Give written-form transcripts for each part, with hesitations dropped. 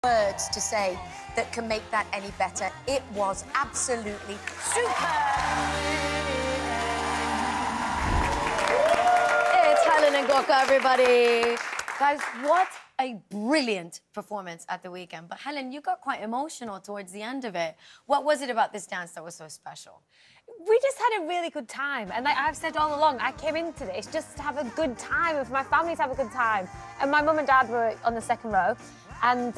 words to say that can make that any better. It was absolutely superb. It's Helen and Gorka, everybody. Guys, what a brilliant performance at the weekend. But Helen, you got quite emotional towards the end of it. What was it about this dance that was so special? We just had a really good time. And like I've said all along, I came into this just to have a good time and for my family to have a good time. And my mum and dad were on the second row. And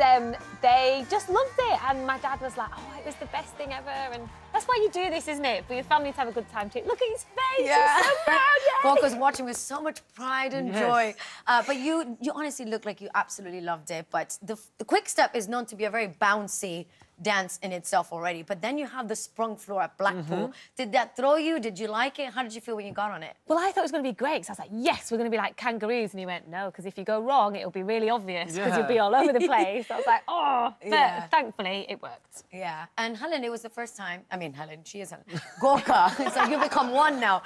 they just loved it. And my dad was like, oh, it was the best thing ever. And that's why you do this, isn't it? For your family to have a good time too. Look at his face, yeah. He's so proud, yeah. Gorka's watching with so much pride and joy. But you honestly look like you absolutely loved it. But the quick step is known to be a very bouncy dance in itself already. But then you have the sprung floor at Blackpool. Did that throw you? Did you like it? How did you feel when you got on it? Well, I thought it was going to be great, so I was like, yes, we're going to be like kangaroos. And he went, no, because if you go wrong, it'll be really obvious, because you'll be all over the place. I was like, oh, but thankfully, it worked. Yeah, and Helen, it was the first time, I mean, Helen, she is Helen. Gorka, it's like you've become one now.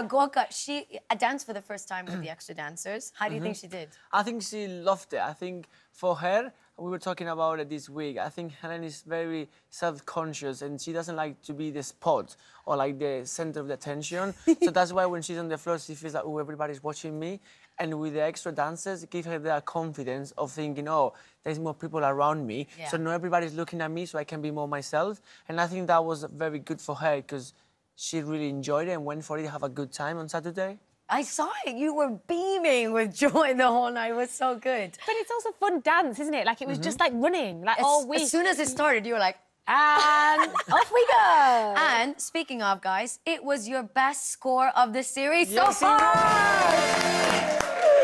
Gorka, she danced for the first time with the extra dancers. How do you think she did? I think she loved it. I think for her, we were talking about it this week. I think Helen is very self-conscious and she doesn't like to be the spot or like the center of the attention. So that's why when she's on the floor, she feels like, oh, everybody's watching me. And with the extra dancers, give her that confidence of thinking, oh, there's more people around me. Yeah. So not everybody's looking at me, so I can be more myself. And I think that was very good for her because she really enjoyed it and went for it, have a good time on Saturday. I saw it. You were beaming with joy the whole night. It was so good. But it's also fun dance, isn't it? Like, it was just like running, like all week. As soon as it started, you were like, and off we go. And speaking of, guys, it was your best score of the series so far.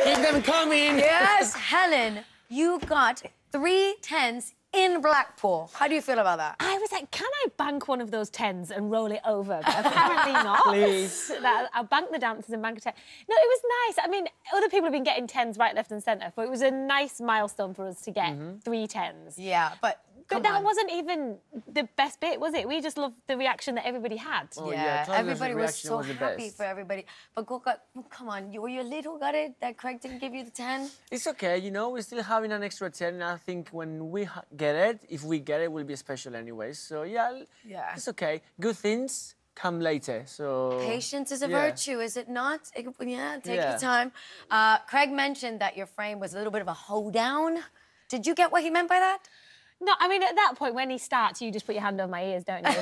Keep them coming. Yes, Helen, you got 3 10s in Blackpool. How do you feel about that? I was like, can I bank one of those 10s and roll it over? But apparently not. Please. I'll bank the dancers and bank a 10. No, it was nice. I mean, other people have been getting 10s right, left and centre, but it was a nice milestone for us to get 3 10s. Yeah, but that wasn't even the best bit, was it? We just loved the reaction that everybody had. Oh, yeah, everybody was so happy for everybody. But Gorka, come on, were you a little gutted that Craig didn't give you the 10? It's okay, you know, we're still having an extra 10, and I think when we get it, if we get it, will be special anyway. So, yeah, it's okay. Good things come later, so... Patience is a virtue, is it not? Take your time. Craig mentioned that your frame was a little bit of a hoedown. Did you get what he meant by that? No, I mean, at that point, when he starts, you just put your hand over my ears, don't you?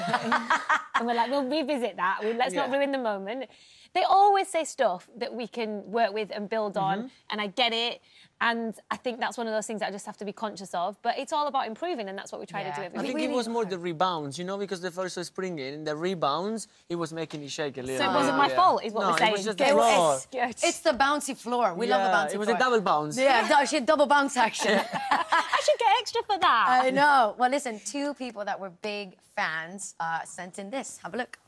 And we're like, we'll revisit that. Let's not ruin the moment. They always say stuff that we can work with and build on, and I get it. And I think that's one of those things that I just have to be conscious of. But it's all about improving, and that's what we try to do every week. I think it was more the rebounds, you know, because the first was springing, the rebounds, it was making it shake a little. So it wasn't my fault, is what we're saying. It was just the floor. It's the bouncy floor. We love a bouncy floor. It was a double bounce. Yeah, she had double bounce action. I should get extra for that. I know. Well, listen, 2 people that were big fans sent in this. Have a look.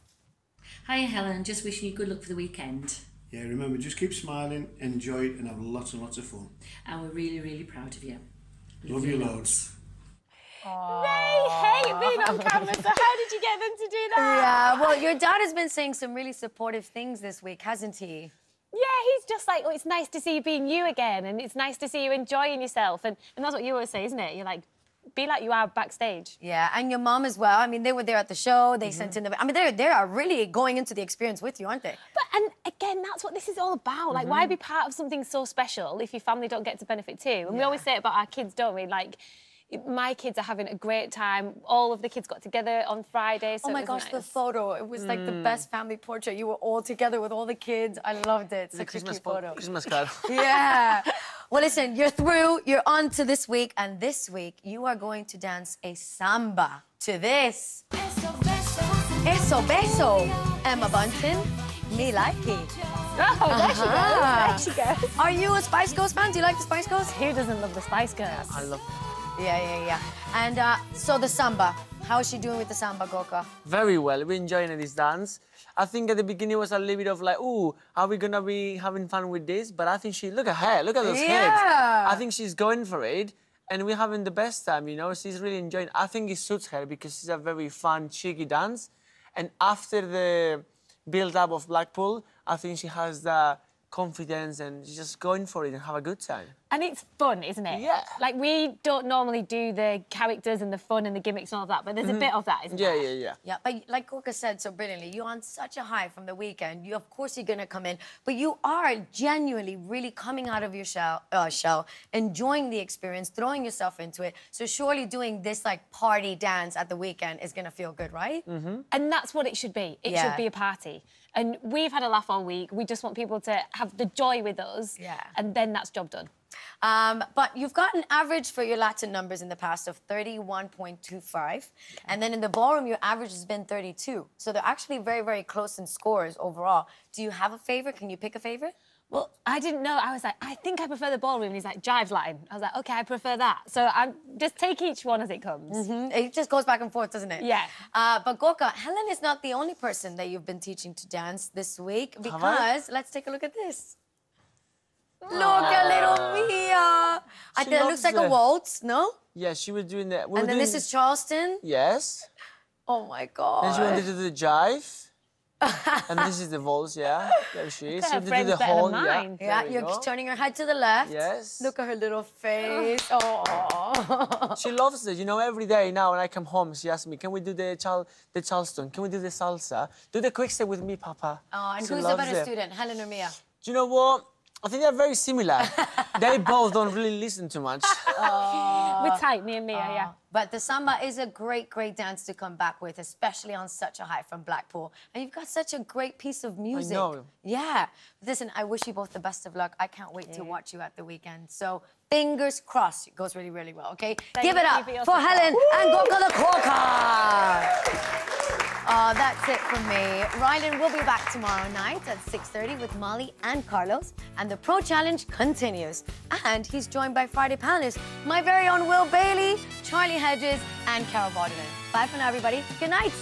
Hi, Helen. Just wishing you good luck for the weekend. Yeah, remember, just keep smiling, enjoy it, and have lots and lots of fun. And we're really, really proud of you. Love you loads. They hate being on camera, so how did you get them to do that? Yeah, well, your dad has been saying some really supportive things this week, hasn't he? Yeah, he's just like, oh, it's nice to see you being you again, and it's nice to see you enjoying yourself. And that's what you always say, isn't it? You're like, be like you are backstage. Yeah, and your mom as well. I mean, they were there at the show. They sent in the... I mean, they are really going into the experience with you, aren't they? But, and again, that's what this is all about. Like, why be part of something so special if your family don't get to benefit too? And we always say it about our kids, don't we? Like, my kids are having a great time. All of the kids got together on Friday, so oh my gosh, the photo. It was like the best family portrait. You were all together with all the kids. I loved it. Such a cute photo. Christmas card. Yeah. Well, listen, you're through. You're on to this week. And this week, you are going to dance a samba to this. Eso beso. Emma Bunton, me like it. Oh, there she goes. Are you a Spice Girls fan? Do you like the Spice Girls? Who doesn't love the Spice Girls? I love it. Yeah. And so the samba. How is she doing with the samba, Gorka? Very well. We're enjoying this dance. I think at the beginning it was a little bit of like, ooh, are we gonna be having fun with this? But I think look at her, look at those heads. I think she's going for it, and we're having the best time, you know? She's really enjoying. I think it suits her because she's a very fun, cheeky dance. And after the build-up of Blackpool, I think she has the confidence and she's just going for it and have a good time. And it's fun, isn't it? Yeah. Like, we don't normally do the characters and the fun and the gimmicks and all of that, but there's a bit of that, isn't there? Yeah. Yeah, but like Gorka said so brilliantly, you're on such a high from the weekend. You, of course, you're going to come in, but you are genuinely really coming out of your shell, enjoying the experience, throwing yourself into it. So surely doing this, like, party dance at the weekend is going to feel good, right? Mm-hmm. And that's what it should be. It should be a party. And we've had a laugh all week. We just want people to have the joy with us. Yeah. And then that's job done. But you've got an average for your Latin numbers in the past of 31.25. And then in the ballroom, your average has been 32. So they're actually very, very close in scores overall. Do you have a favorite? Can you pick a favorite? Well, I didn't know. I was like, I think I prefer the ballroom. And he's like, jive Latin. I was like, OK, I prefer that. So I'm just take each one as it comes. It just goes back and forth, doesn't it? Yeah. But Gorka, Helen is not the only person that you've been teaching to dance this week because let's take a look at this. Look at little Mia. I think it looks like a waltz, no? Yeah, she was doing that. And then this is Charleston. Yes. Oh, my God. Then she wanted to do the jive. And this is the waltz, yeah. There she is. She Her wanted to do friend's the better than whole, mine. Yeah, There we you're go. turning her head to the left. Yes. Look at her little face. Oh. She loves it. You know, every day now when I come home, she asks me, can we do the Charleston? Can we do the salsa? Do the quick step with me, Papa. Oh, and She who's the loves better it. student, Helen or Mia? Do you know what? I think they're very similar. They both don't really listen too much. We're tight, me and Mia, yeah. But the samba is a great, great dance to come back with, especially on such a high from Blackpool. And you've got such a great piece of music. know. Yeah. Listen, I wish you both the best of luck. I can't wait to watch you at the weekend. So fingers crossed, it goes really, really well, okay? Give it up for Helen and Gorka the Gorka. Oh, that's it from me. Rylan will be back tomorrow night at 6:30 with Molly and Carlos. And the Pro Challenge continues. And he's joined by Friday panelists, my very own Will Bailey, Charlie Hedges, and Carol Bodman. Bye for now, everybody. Good night.